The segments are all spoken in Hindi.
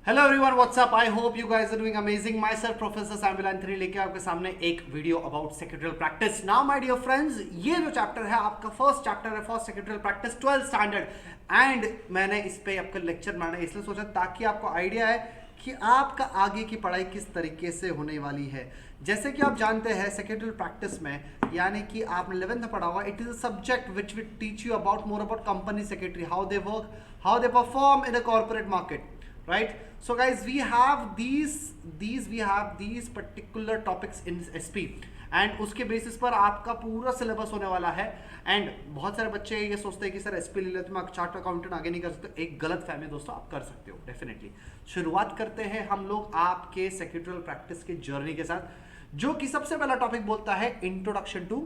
Hello everyone, what's up. I hope you guys are doing amazing. Myself professor Samuel Anthony लेके आपके सामने एक video about secretarial practice. Now my dear friends, ये जो चैप्टर है आपका फर्स्ट चैप्टर है, first secretarial practice 12th standard. And मैंने इस पे आपका लेक्चर बनाना इसलिए सोचा ताकि आपको आइडिया है कि आपका आगे की पढ़ाई किस तरीके से होने वाली है। जैसे कि आप जानते हैं सेक्रेटरियल प्रैक्टिस में, यानी कि आपने 11th में पढ़ा हुआ, it is a subject which will teach you about more about company secretary, how they work, how they perform in a corporate market, right? So guys, we have these particular topics in SP, and उसके बेसिस पर आपका पूरा सिलेबस होने वाला है। एंड बहुत सारे बच्चे ये सोचते हैं कि सर एसपी ले लेते हैं, चार्ट अकाउंटेंट आगे नहीं कर सकते। एक गलत फहमी दोस्तों, आप कर सकते हो डेफिनेटली। शुरुआत करते हैं हम लोग आपके सेक्रेटरियल प्रैक्टिस के जर्नी के साथ, जो कि सबसे पहला टॉपिक बोलता है इंट्रोडक्शन टू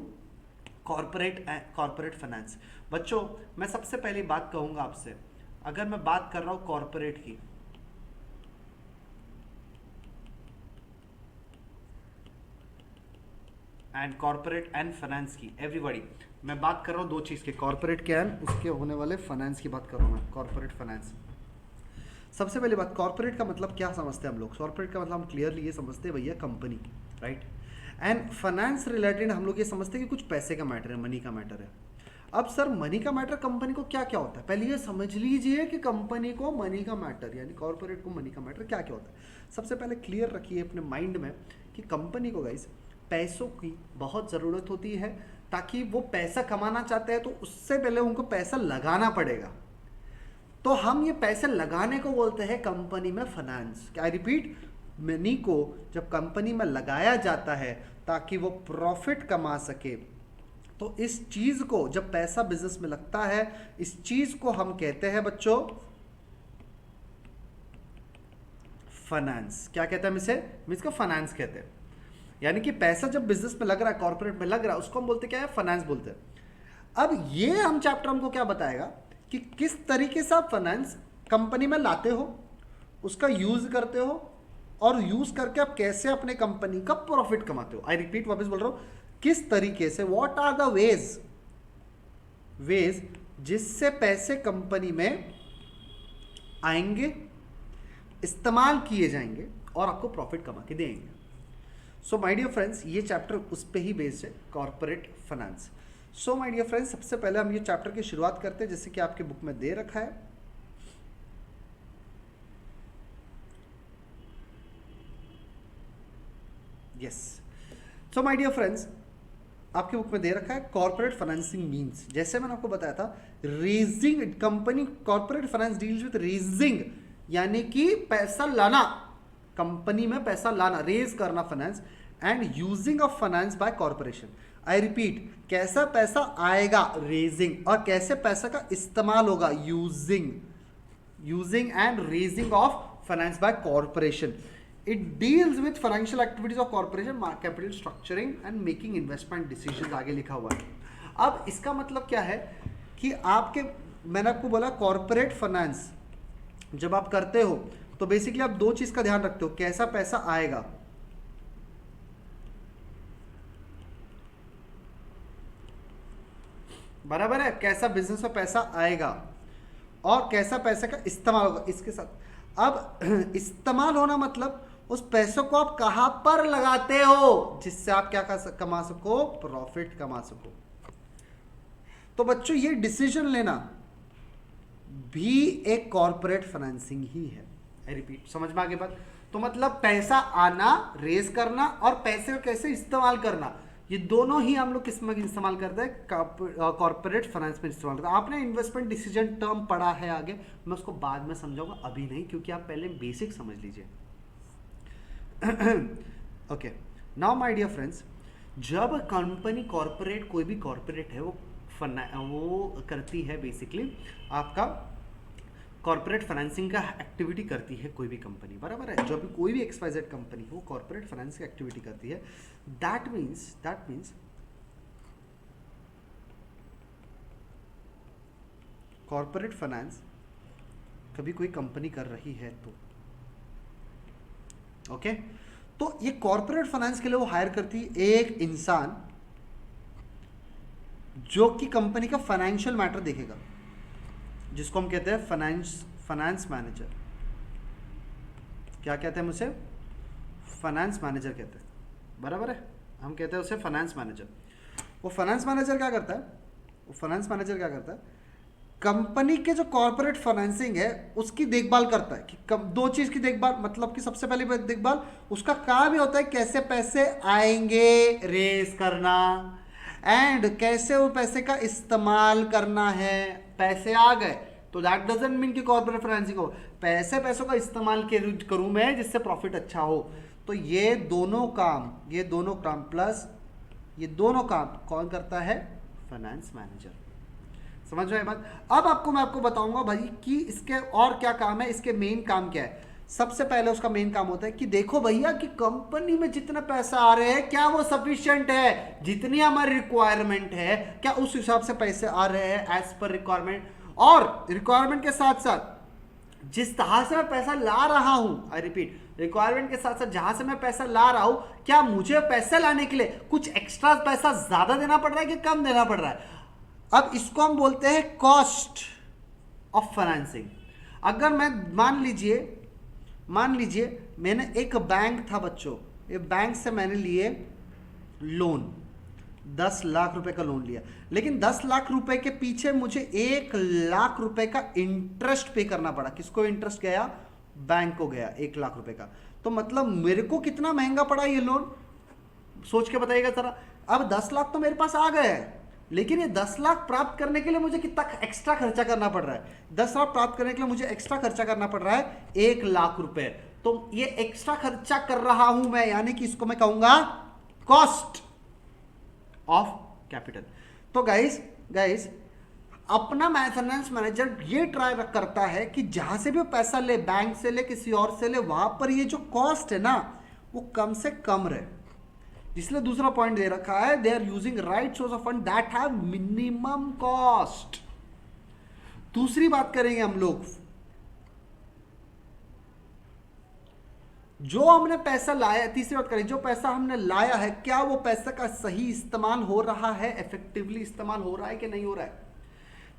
कॉर्पोरेट फाइनेंस। बच्चों, मैं सबसे पहले बात कहूंगा आपसे, अगर मैं बात कर रहा हूं कॉर्पोरेट की, एंड कॉर्पोरेट एंड फाइनेंस की, एवरीबॉडी, मैं बात कर रहा हूँ दो चीज़ के, कॉर्पोरेट के एंड उसके होने वाले फाइनेंस की बात कर रहा हूँ मैं, कॉर्पोरेट फाइनेंस। सबसे पहली बात, कॉर्पोरेट का मतलब क्या समझते हैं हम लोग? कॉर्पोरेट का मतलब हम क्लियरली ये समझते हैं भैया company, right. And finance related हम लोग ये समझते हैं कि कुछ पैसे का मैटर है, मनी का मैटर है। अब सर मनी का मैटर कंपनी को क्या क्या होता है, पहले ये समझ लीजिए कि कंपनी को मनी का मैटर यानी कॉर्पोरेट को मनी का मैटर क्या क्या होता है। सबसे पहले क्लियर रखिए अपने माइंड में कि कंपनी को गाइस पैसों की बहुत ज़रूरत होती है, ताकि वो पैसा कमाना चाहते हैं तो उससे पहले उनको पैसा लगाना पड़ेगा। तो हम ये पैसे लगाने को बोलते हैं कंपनी में फाइनेंस। क्या, आई रिपीट, मनी को जब कंपनी में लगाया जाता है ताकि वो प्रॉफिट कमा सके, तो इस चीज को जब पैसा बिजनेस में लगता है, इस चीज को हम कहते हैं बच्चों फाइनेंस। क्या कहते हैं हम इसे? इसको फाइनेंस कहते हैं। यानी कि पैसा जब बिजनेस में लग रहा है, कॉर्पोरेट में लग रहा है, उसको हम बोलते क्या है? फाइनेंस बोलते हैं। अब ये हम चैप्टर हमको क्या बताएगा कि किस तरीके से आप फाइनेंस कंपनी में लाते हो, उसका यूज करते हो, और यूज करके आप कैसे अपने कंपनी का प्रॉफिट कमाते हो। आई रिपीट, वापस बोल रहा हूं, किस तरीके से, व्हाट आर द वेज जिससे पैसे कंपनी में आएंगे, इस्तेमाल किए जाएंगे और आपको प्रॉफिट कमा के देंगे। सो माय डियर फ्रेंड्स, ये चैप्टर उस पे ही बेस्ड है, corporate finance. So my dear friends, सबसे पहले हम ये चैप्टर की शुरुआत करते हैं, जैसे कि आपके बुक में दे रखा है। Yes, so my dear friends, आपके बुक में दे रखा है कॉर्पोरेट फाइनेंसिंग मीन्स। जैसे मैंने आपको बताया था, raising company, corporate finance deals with raising, यानी कि पैसा लाना, कंपनी में पैसा लाना, रेज करना finance, and using of finance by corporation. I repeat, कैसा पैसा आएगा, रेजिंग, और कैसे पैसा का इस्तेमाल होगा, using and raising of finance by corporation. It deals with financial activities of corporation, capital structuring and making investment decision, आगे लिखा हुआ है। अब इसका मतलब क्या है कि आपके, मैंने आपको बोला कॉर्पोरेट फाइनेंस जब आप करते हो तो बेसिकली आप दो चीज का ध्यान रखते हो, कैसा पैसा आएगा, बराबर है, कैसा बिजनेस में पैसा आएगा और कैसा पैसे का इस्तेमाल होगा। इसके साथ अब इस्तेमाल होना मतलब उस पैसों को आप कहां पर लगाते हो जिससे आप क्या कमा सको, प्रॉफिट कमा सको। तो बच्चों, ये डिसीजन लेना भी एक कॉर्पोरेट फाइनेंसिंग ही है। आई रिपीट, समझ में आगे बात? तो मतलब पैसा आना, रेज करना, और पैसे को कैसे इस्तेमाल करना, ये दोनों ही हम लोग किस में इस्तेमाल करते हैं, कॉर्पोरेट फाइनेंस में इस्तेमाल करते हैं। आपने इन्वेस्टमेंट डिसीजन टर्म पढ़ा है, आगे मैं उसको बाद में समझाऊंगा, अभी नहीं, क्योंकि आप पहले बेसिक समझ लीजिए। Okay, now my dear friends, जब कंपनी कॉर्पोरेट, कोई भी कॉर्पोरेट है, वो करती है बेसिकली आपका कॉर्पोरेट फाइनेंसिंग का एक्टिविटी करती है कोई भी कंपनी, बराबर है। जो भी कोई भी XYZ कंपनी है वो कॉर्पोरेट फाइनेंस की एक्टिविटी करती है। दैट मीन्स कॉर्पोरेट फाइनेंस कभी कोई कंपनी कर रही है तो ओके, तो ये कॉर्पोरेट फाइनेंस के लिए वो हायर करती है एक इंसान जो कि कंपनी का फाइनेंशियल मैटर देखेगा, जिसको हम कहते हैं फाइनेंस मैनेजर। क्या कहते हैं उसे? फाइनेंस मैनेजर कहते हैं, बराबर है, हम कहते हैं उसे फाइनेंस मैनेजर। वो फाइनेंस मैनेजर क्या करता है? वो फाइनेंस मैनेजर क्या करता है? कंपनी के जो कॉर्पोरेट फाइनेंसिंग है उसकी देखभाल करता है कि दो चीज की देखभाल, मतलब कि सबसे पहली देखभाल उसका काम ही होता है कैसे पैसे आएंगे रेस करना, एंड कैसे वो पैसे का इस्तेमाल करना है। पैसे आ गए तो दैट डजंट मीन कि कॉर्पोरेट फाइनेंसिंग हो, पैसों का इस्तेमाल करूं मैं जिससे प्रॉफिट अच्छा हो। तो ये दोनों काम प्लस ये दोनों काम कौन करता है? Finance manager. समझ रहे हैं बात? अब मैं आपको बताऊंगा भाई कि इसके और क्या काम है, इसके मेन काम क्या है। सबसे पहले उसका मेन काम होता है कि देखो भैया कि कंपनी में जितना पैसा आ रहे हैं क्या वो सफिशिएंट है, जितनी हमारी रिक्वायरमेंट है क्या उस हिसाब से पैसे आ रहे हैं एज पर रिक्वायरमेंट, और रिक्वायरमेंट के साथ साथ जिस तरह से मैं पैसा ला रहा हूं, आई रिपीट, रिक्वायरमेंट के साथ साथ जहां से मैं पैसा ला रहा हूं क्या मुझे पैसे लाने के लिए कुछ एक्स्ट्रा पैसा ज्यादा देना पड़ रहा है कि कम देना पड़ रहा है। अब इसको हम बोलते हैं कॉस्ट ऑफ फाइनेंसिंग। अगर मैं मान लीजिए मैंने एक बैंक था बच्चों, ये बैंक से मैंने लिए लोन, 10 लाख रुपए का लोन लिया, लेकिन 10 लाख रुपए के पीछे मुझे 1 लाख रुपए का इंटरेस्ट पे करना पड़ा। किसको इंटरेस्ट गया? बैंक को गया 1 लाख रुपए का। तो मतलब मेरे को कितना महंगा पड़ा ये लोन, सोच के बताइएगा जरा। अब 10 लाख तो मेरे पास आ गए हैं, लेकिन ये 10 लाख प्राप्त करने के लिए मुझे कितना एक्स्ट्रा खर्चा करना पड़ रहा है? 10 लाख प्राप्त करने के लिए मुझे एक्स्ट्रा खर्चा करना पड़ रहा है 1 लाख रुपए। तो ये एक्स्ट्रा खर्चा कर रहा हूं मैं, यानी कि इसको मैं कहूंगा कॉस्ट ऑफ कैपिटल। तो गाइस अपना फाइनेंस मैनेजर ये ट्राई करता है कि जहां से भी वो पैसा ले, बैंक से ले किसी और से ले, वहां पर ये जो कॉस्ट है ना वो कम से कम रहे। इसलिए दूसरा पॉइंट दे रखा है, they are using right source of fund that have minimum cost. दूसरी बात करेंगे हम लोग, जो हमने पैसा लाया, तीसरी बात करें, जो पैसा हमने लाया है क्या वो पैसा का सही इस्तेमाल हो रहा है, इफेक्टिवली इस्तेमाल हो रहा है कि नहीं हो रहा है।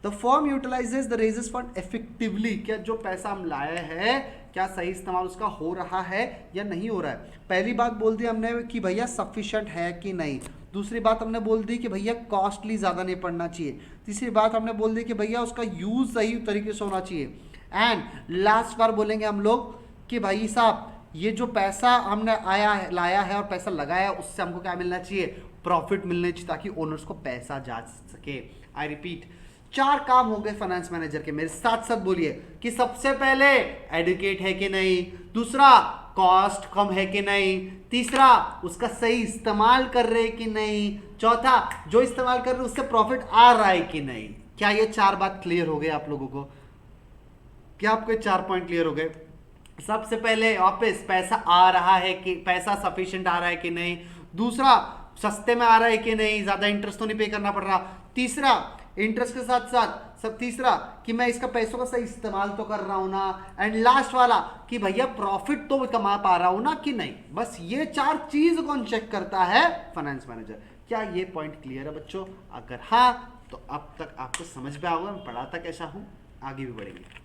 The firm utilises the raises fund effectively, क्या जो पैसा हम लाए हैं क्या सही इस्तेमाल उसका हो रहा है या नहीं हो रहा है। पहली बात बोल दी हमने कि भैया सफिशिएंट है कि नहीं, दूसरी बात हमने बोल दी कि भैया कॉस्टली ज़्यादा नहीं पड़ना चाहिए, तीसरी बात हमने बोल दी कि भैया उसका यूज़ सही तरीके से होना चाहिए, एंड लास्ट बार बोलेंगे हम लोग कि भाई साहब ये जो पैसा हमने लाया है और पैसा लगाया उससे हमको क्या मिलना चाहिए? प्रॉफिट मिलना चाहिए, ताकि ओनर्स को पैसा जा सके। आई रिपीट, 4 काम हो गए फाइनेंस मैनेजर के, मेरे साथ साथ बोलिए कि सबसे पहले एडुकेट है कि नहीं, दूसरा कॉस्ट कम है कि नहीं, तीसरा उसका सही इस्तेमाल कर रहे कि नहीं, चौथा जो इस्तेमाल कर रहे उससे प्रॉफिट आ रहा है कि नहीं। क्या ये 4 बात क्लियर हो गए आप लोगों को? क्या आपको ये 4 पॉइंट क्लियर हो गए? सबसे पहले वापस पैसा आ रहा है कि पैसा सफिशिएंट आ रहा है कि नहीं, दूसरा सस्ते में आ रहा है कि नहीं, ज्यादा इंटरेस्ट तो नहीं पे करना पड़ रहा, तीसरा इंटरेस्ट के साथ साथ सब, तीसरा कि मैं इसका पैसों का सही इस्तेमाल तो कर रहा हूं ना, एंड लास्ट वाला कि भैया प्रॉफिट तो कमा पा रहा हूं ना कि नहीं। बस ये 4 चीज कौन चेक करता है? Finance manager. क्या ये पॉइंट क्लियर है बच्चों? अगर हाँ तो अब तक आपको समझ में आएगा मैं पढ़ाता कैसा हूं, आगे भी बढ़ेंगे।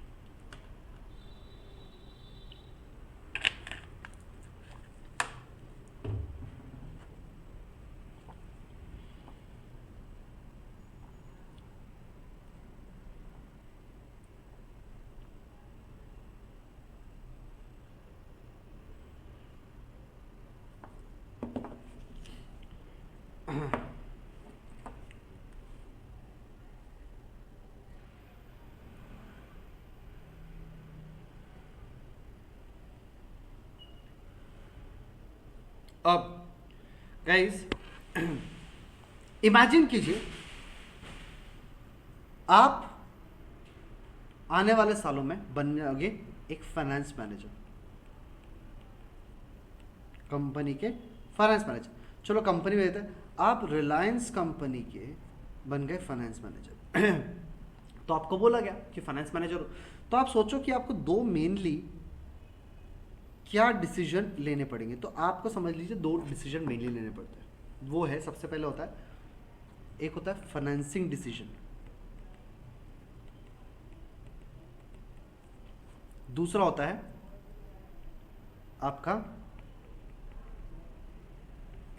अब गाइस इमेजिन कीजिए आप आने वाले सालों में बन जाओगे एक फाइनेंस मैनेजर, कंपनी के फाइनेंस मैनेजर। चलो कंपनी में रहते हैं, आप रिलायंस कंपनी के बन गए फाइनेंस मैनेजर तो आपको बोला गया कि फाइनेंस मैनेजर हो, तो आप सोचो कि आपको 2 मेनली क्या डिसीजन लेने पड़ेंगे। तो आपको समझ लीजिए 2 डिसीजन मेनली लेने पड़ते हैं। वो है, सबसे पहले होता है, एक होता है फाइनेंसिंग डिसीजन, दूसरा होता है आपका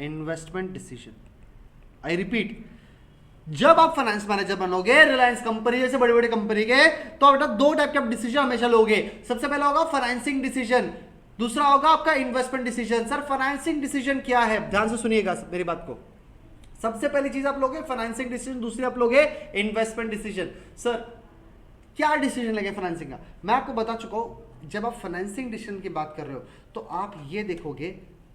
इन्वेस्टमेंट डिसीजन। आई रिपीट, जब आप फाइनेंस मैनेजर बनोगे रिलायंस कंपनी जैसे बड़ी बड़ी कंपनी के, तो बेटा दो टाइप के आप डिसीजन हमेशा लोगे। सबसे पहला होगा फाइनेंसिंग डिसीजन, दूसरा होगा आपका investment decision. Sir financing decision क्या है, ध्यान से सुनिएगा मेरी बात को। सबसे पहली चीज आप लोगे फाइनेंसिंग डिसीजन, दूसरी आप लोगे इन्वेस्टमेंट डिसीजन। सर क्या डिसीजन लगे फाइनेंसिंग का, मैं आपको बता चुका हूं। जब आप फाइनेंसिंग डिसीजन की बात कर रहे हो तो आप ये देखोगे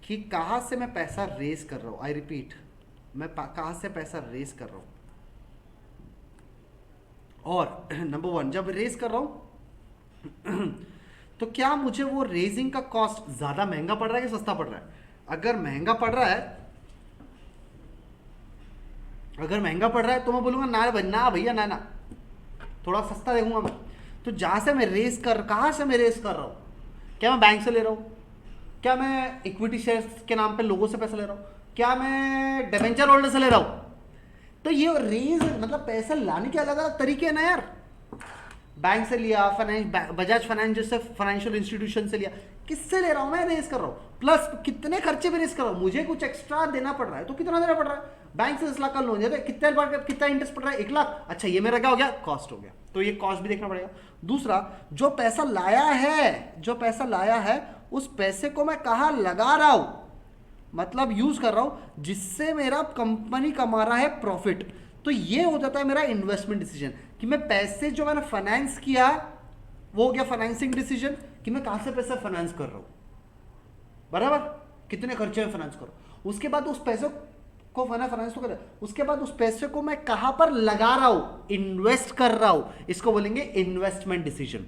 कि कहां से मैं पैसा रेज कर रहा हूं। आई रिपीट, मैं कहां से पैसा रेज कर रहा हूं। और नंबर वन, जब रेज कर रहा हूं तो क्या मुझे वो रेजिंग का कॉस्ट ज्यादा महंगा पड़ रहा है कि सस्ता पड़ रहा है। अगर महंगा पड़ रहा है, अगर महंगा पड़ रहा है तो मैं बोलूंगा ना भैया ना, थोड़ा सस्ता देखूंगा मैं। तो जहां से मैं रेस कर, कहां से मैं रेस कर रहा हूं, क्या मैं बैंक से ले रहा हूं, क्या मैं इक्विटी शेयर्स के नाम पे लोगों से पैसा ले रहा हूं, क्या मैं डिबेंचर होल्डर से ले रहा हूं। तो ये रेज मतलब पैसा लाने के अलग अलग तरीके हैं ना यार। बैंक से लिया, बजाज फाइनेंस जैसे फाइनेंशियल इंस्टीट्यूशन से लिया, किससे ले रहा हूं मैं, रेस कर रहा हूं। प्लस कितने खर्चे में रेस कर रहा हूं, मुझे कुछ एक्स्ट्रा देना पड़ रहा है तो कितना देना पड़ रहा है। बैंक से 10 लाख का लोन है, कितना इंटरेस्ट पड़ रहा है, 1 लाख। अच्छा ये मेरा क्या हो गया, कॉस्ट हो गया, तो ये कॉस्ट भी देखना पड़ेगा। दूसरा, जो पैसा लाया है उस पैसे को मैं कहां लगा रहा हूं, मतलब यूज कर रहा हूं जिससे मेरा कंपनी कमा रहा है प्रॉफिट। तो ये हो जाता है मेरा इन्वेस्टमेंट डिसीजन कि मैं पैसे जो मैंने फाइनेंस किया वो हो गया फाइनेंसिंग डिसीजन कि मैं कहां से पैसा फाइनेंस कर रहा हूं, बराबर, कितने खर्चे में फाइनेंस कर रहा हूं। उसके बाद उस पैसे को फाइनेंस तो कर, उसके बाद उस पैसे को मैं कहां पर लगा रहा हूं, इन्वेस्ट कर रहा हूं, इसको बोलेंगे इन्वेस्टमेंट डिसीजन।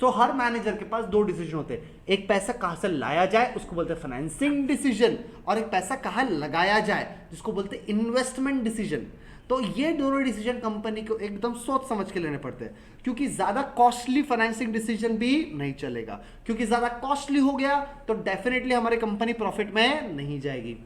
सो हर मैनेजर के पास दो डिसीजन होते हैं, एक पैसा कहां से लाया जाए उसको बोलते हैं फाइनेंसिंग डिसीजन, और एक पैसा कहां लगाया जाए जिसको बोलते हैं इन्वेस्टमेंट डिसीजन। तो ये दोनों डिसीजन कंपनी को एकदम सोच समझ के लेने पड़ते हैं, क्योंकि ज्यादा कॉस्टली फाइनेंसिंग डिसीजन भी नहीं चलेगा, क्योंकि ज्यादा कॉस्टली हो गया तो डेफिनेटली हमारी कंपनी प्रॉफिट में नहीं जाएगी,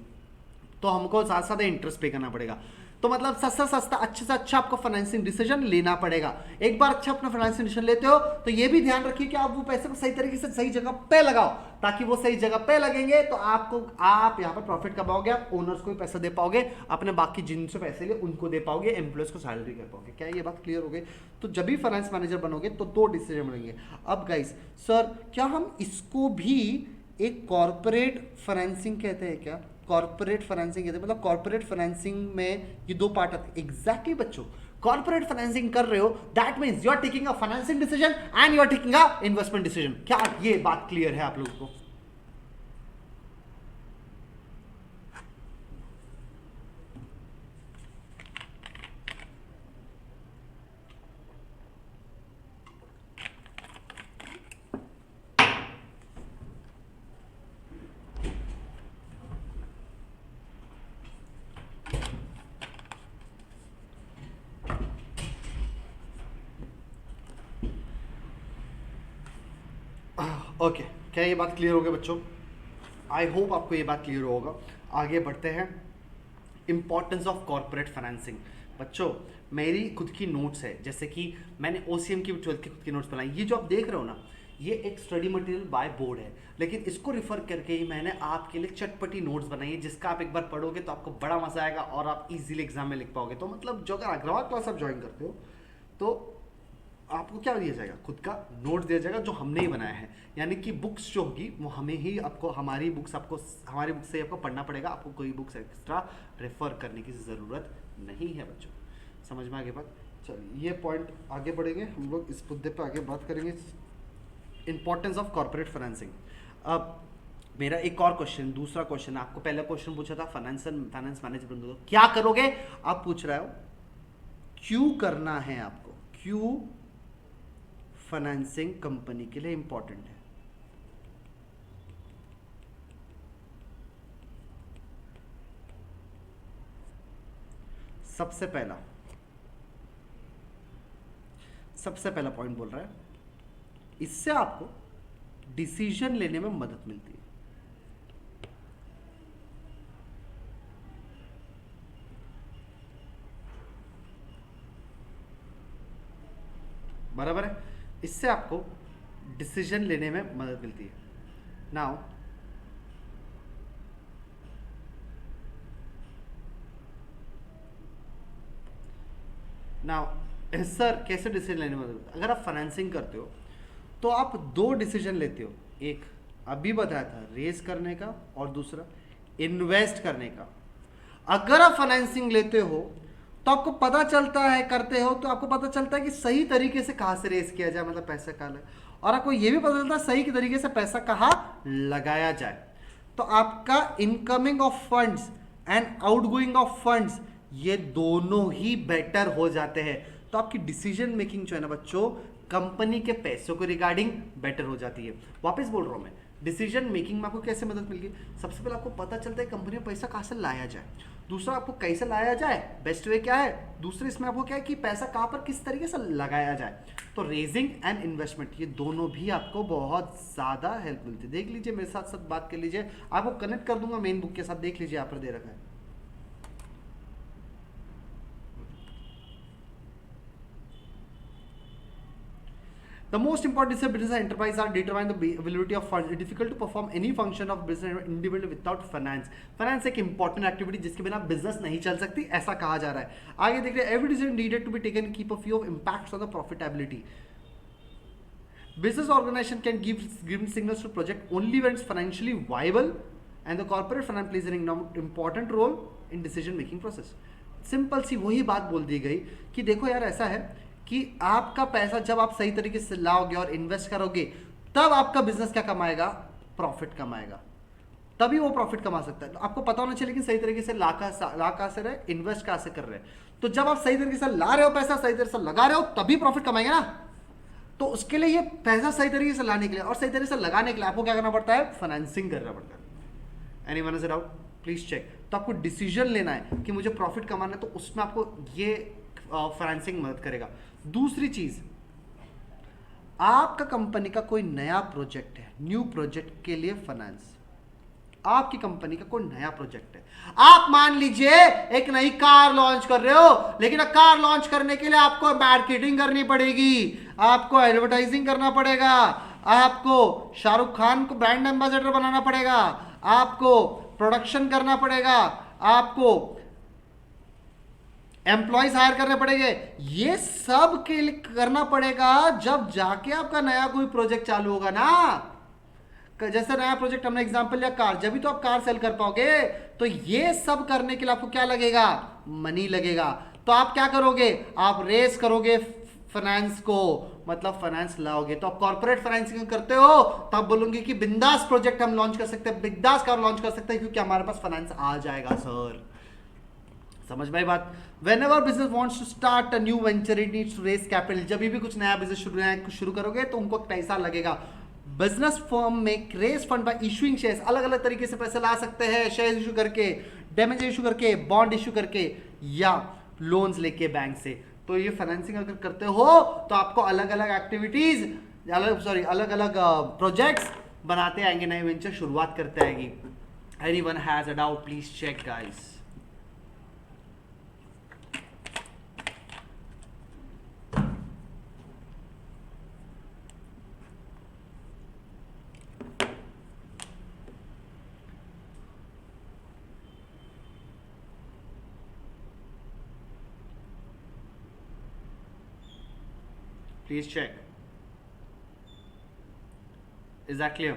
तो हमको साथ साथ इंटरेस्ट पे करना पड़ेगा। तो मतलब सस्ता सस्ता अच्छे से अच्छा आपको फाइनेंसिंग डिसीजन लेना पड़ेगा। एक बार अच्छा अपना फाइनेंसिंग डिसीजन लेते हो तो ये भी ध्यान रखिए कि आप वो पैसे को सही तरीके से सही जगह पे लगाओ, ताकि वो सही जगह पे लगेंगे तो आप यहाँ पर प्रॉफिट कमाओगे, आप ओनर्स को भी पैसा दे पाओगे, अपने बाकी जिनसे पैसे लिए उनको दे पाओगे, एम्प्लॉयज को सैलरी कर पाओगे। क्या ये बात क्लियर हो गई। तो जब भी फाइनेंस मैनेजर बनोगे तो दो डिसीजन बनेंगे। अब गाइस, सर क्या हम इसको भी एक कॉर्पोरेट फाइनेंसिंग कहते हैं क्या, कॉर्पोरेट फाइनेंसिंग कहते हैं, मतलब कॉर्पोरेट फाइनेंसिंग में ये दो पार्ट आते हैं। एग्जैक्टली बच्चों, कॉर्पोरेट फाइनेंसिंग कर रहे हो that means you are taking a financing decision and you are taking a investment decision. क्या ये बात क्लियर है आप लोगों को। ओके क्या ये बात क्लियर हो गई बच्चों। आई होप आपको ये बात क्लियर होगा। आगे बढ़ते हैं। Importance of corporate financing. बच्चों मेरी खुद की नोट्स है, जैसे कि मैंने ओसीएम की 12th की खुद की नोट्स बनाई। ये जो आप देख रहे हो ना, ये एक स्टडी मटेरियल बाय बोर्ड है, लेकिन इसको रिफर करके ही मैंने आपके लिए चटपटी नोट्स बनाई है, जिसका आप एक बार पढ़ोगे तो आपको बड़ा मजा आएगा और आप इजीली एग्जाम में लिख पाओगे। तो मतलब जो अगर अग्रवाल क्लास आप ज्वाइन करते हो तो आपको क्या दिया जाएगा, खुद का नोट दिया जाएगा जो हमने ही बनाया है, यानी कि बुक्स जो होगी वो हमें ही, आपको हमारी बुक्स से आपको पढ़ना पड़ेगा, आपको कोई बुक्स एक्स्ट्रा रेफर करने की ज़रूरत नहीं है बच्चों। समझ में आगे बात। चलिए ये पॉइंट आगे बढ़ेंगे, हम लोग इस मुद्दे पे आगे बात करेंगे, इंपॉर्टेंस ऑफ कॉर्पोरेट फाइनेंसिंग। अब मेरा एक और क्वेश्चन, दूसरा क्वेश्चन, आपको पहला क्वेश्चन पूछा था फाइनेंस मैनेजमेंट दो क्या करोगे, आप पूछ रहे हो क्यों करना है आपको, क्यों फाइनेंसिंग कंपनी के लिए इंपॉर्टेंट है। सबसे पहला पॉइंट बोल रहा है, इससे आपको डिसीजन लेने में मदद मिलती है। बराबर है, इससे आपको डिसीजन लेने में मदद मिलती है। नाउ नाउ सर कैसे डिसीजन लेने में, अगर आप फाइनेंसिंग करते हो तो आप दो डिसीजन लेते हो, एक अभी बताया था रेज करने का और दूसरा इन्वेस्ट करने का। अगर आप फाइनेंसिंग लेते हो तो आपको पता चलता है, करते हो तो आपको पता चलता है कि सही तरीके से कहाँ से रेज किया जाए, मतलब पैसा कहाँ लगे, और आपको ये भी पता चलता है सही तरीके से पैसा कहाँ लगाया जाए। तो आपका incoming of funds and outgoing of funds ये दोनों ही बेटर हो जाते हैं। तो आपकी डिसीजन मेकिंग जो है ना बच्चों, कंपनी के पैसों को रिगार्डिंग बेटर हो जाती है। वापस बोल रहा हूं मैं, डिसीजन मेकिंग में आपको कैसे मदद मिल गई? सबसे पहले आपको पता चलता है कंपनी में पैसा कहाँ से लाया जाए, दूसरा आपको कैसे लाया जाए, बेस्ट वे क्या है, दूसरे इसमें आपको क्या है कि पैसा कहाँ पर किस तरीके से लगाया जाए। तो रेजिंग एंड इन्वेस्टमेंट ये दोनों भी आपको बहुत ज़्यादा हेल्प मिलती है। देख लीजिए मेरे साथ साथ बात कर लीजिए, आपको कनेक्ट कर दूंगा मेन बुक के साथ, देख लीजिए यहाँ पर दे रखा है। The most important is business enterprise are determine the availability of funds. It's difficult to perform any function of business independently without finance. Finance एक important activity जिसके बिना business नहीं चल सकती, ऐसा कहा जा रहा है। आगे देख रहे हैं, every decision needed to be taken keep a few of impacts on the profitability. Business organization can give green signals to project only when it's financially viable, and the corporate finance plays an important role in decision making process. Simple सी वही बात बोल दी गई कि देखो यार ऐसा है कि आपका पैसा जब आप सही तरीके से लाओगे और इन्वेस्ट करोगे तब आपका बिजनेस क्या कमाएगा, प्रॉफिट कमाएगा, तभी वो प्रॉफिट कमा सकता है। तो आपको पता होना चाहिए कि सही तरीके से ला कहाँ से रहे, इन्वेस्ट कहाँ से कर रहे हैं। तो जब आप सही तरीके से ला रहे हो पैसा, सही तरीके से लगा रहे हो, तभी प्रॉफिट कमाएंगे ना। तो उसके लिए ये पैसा सही तरीके से लाने के लिए और सही तरीके से लगाने के लिए आपको क्या करना पड़ता है, फाइनेंसिंग करना पड़ता है। Anyone is doubt please check. तो आपको डिसीजन लेना है कि मुझे प्रॉफिट कमाना है, तो उसमें आपको ये फाइनेंसिंग मदद करेगा। दूसरी चीज, आपका कंपनी का कोई नया प्रोजेक्ट है, न्यू प्रोजेक्ट के लिए फाइनेंस, आपकी कंपनी का कोई नया प्रोजेक्ट है। आप मान लीजिए एक नई कार लॉन्च कर रहे हो, लेकिन कार लॉन्च करने के लिए आपको मार्केटिंग करनी पड़ेगी, आपको एडवर्टाइजिंग करना पड़ेगा, आपको शाहरुख खान को ब्रांड एम्बेसडर बनाना पड़ेगा, आपको प्रोडक्शन करना पड़ेगा, आपको एम्प्लॉयज हायर करने पड़ेंगे। ये सब के लिए करना पड़ेगा जब जाके आपका नया कोई प्रोजेक्ट चालू होगा ना। जैसे नया प्रोजेक्ट हमने एग्जांपल लिया कार, जब भी तो आप कार सेल कर पाओगे। तो ये सब करने के लिए आपको क्या लगेगा, मनी लगेगा। तो आप क्या करोगे, आप रेस करोगे फाइनेंस को, मतलब फाइनेंस लाओगे। तो आप कॉर्पोरेट फाइनेंसिंग करते हो तो आप बोलोगे कि बिंदास प्रोजेक्ट हम लॉन्च कर सकते हैं, बिंदास कार लॉन्च कर सकते हैं, क्योंकि हमारे पास फाइनेंस आ जाएगा सर। समझ में बात। Whenever business wants to start a new venture, it needs to raise capital. जब भी कुछ नया बिजनेस शुरू करोगे तो उनको पैसा लगेगा। बिजनेस फर्म में raise fund by issuing shares, अलग अलग तरीके से पैसे ला सकते हैं, शेयर इशू करके, डेमेज इशू करके, बॉन्ड इशू करके, या लोन्स लेके बैंक से। तो ये फाइनेंसिंग अगर करते हो तो आपको अलग अलग एक्टिविटीज, अलग अलग प्रोजेक्ट्स बनाते आएंगे, नए वेंचर शुरुआत करते आएंगे। Anyone has a doubt please check guys. Please check. Is that clear?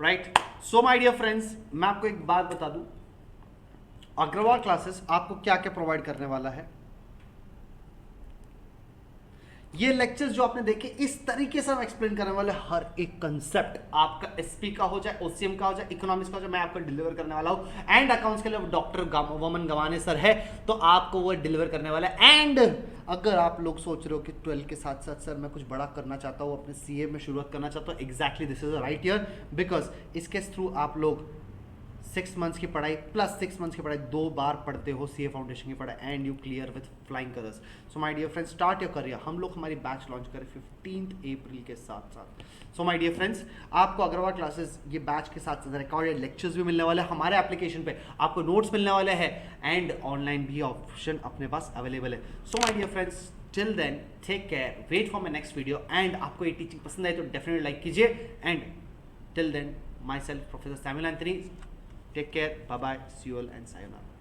Right? So my dear friends, मैं आपको एक बात बता दूं, अग्रवाल क्लासेस आपको क्या क्या प्रोवाइड करने वाला है। ये लेक्चर्स जो आपने देखे इस तरीके से हम एक्सप्लेन करने वाले, हर एक कंसेप्ट आपका एसपी का हो जाए, ओसीएम का हो जाए, इकोनॉमिक्स का हो जाए, मैं आपको डिलीवर करने वाला हूं। एंड अकाउंट्स के लिए डॉक्टर वमन गवाने सर है, तो आपको वो डिलीवर करने वाला है। एंड अगर आप लोग सोच रहे हो कि 12 के साथ साथ सर मैं कुछ बड़ा करना चाहता हूँ, अपने सीए में शुरुआत करना चाहता हूँ, exactly this is right year, because इसके थ्रू आप लोग 6 मंथ्स की पढ़ाई प्लस 6 मंथ्स की पढ़ाई 2 बार पढ़ते हो, सीए फाउंडेशन की पढ़ाई, and you clear with flying colours. So my dear friends, start your career. हम लोग हमारी बैच लॉन्च करें 15 अप्रैल के साथ साथ। सो माय डियर फ्रेंड्स, आपको अग्रवाल क्लासेस ये बैच के साथ साथ रिकॉर्डेड लेक्चर्स भी मिलने वाले हैं हमारे एप्लीकेशन पे, आपको नोट्स मिलने वाले हैं, एंड ऑनलाइन भी ऑप्शन अपने पास अवेलेबल है। So my dear friends, till then take care, wait for my next video. And आपको ये टीचिंग पसंद आए तो डेफिनेटली लाइक कीजिए। And till then, myself professor Samuel Anthony, take care, bye bye, see you all and sayonara.